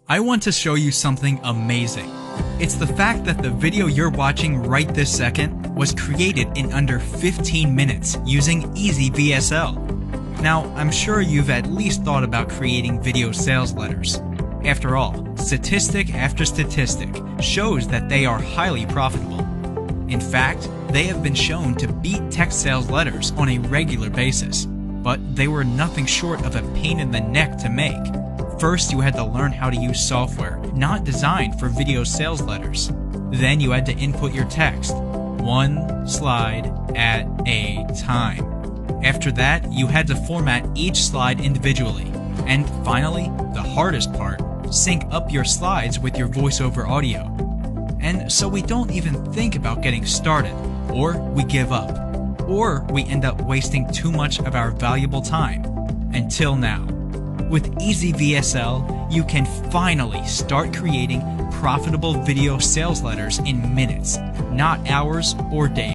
I want to show you something amazing. It's the fact that the video you're watching right this second was created in under 15 minutes using EasyVSL. Now, I'm sure you've at least thought about creating video sales letters. After all, statistic after statistic shows that they are highly profitable. In fact, they have been shown to beat text sales letters on a regular basis, but they were nothing short of a pain in the neck to make. First, you had to learn how to use software not designed for video sales letters. Then you had to input your text, one slide at a time. After that, you had to format each slide individually. And finally, the hardest part, sync up your slides with your voiceover audio. And so we don't even think about getting started, or we give up, or we end up wasting too much of our valuable time. Until now. With EasyVSL, you can finally start creating profitable video sales letters in minutes, not hours or days.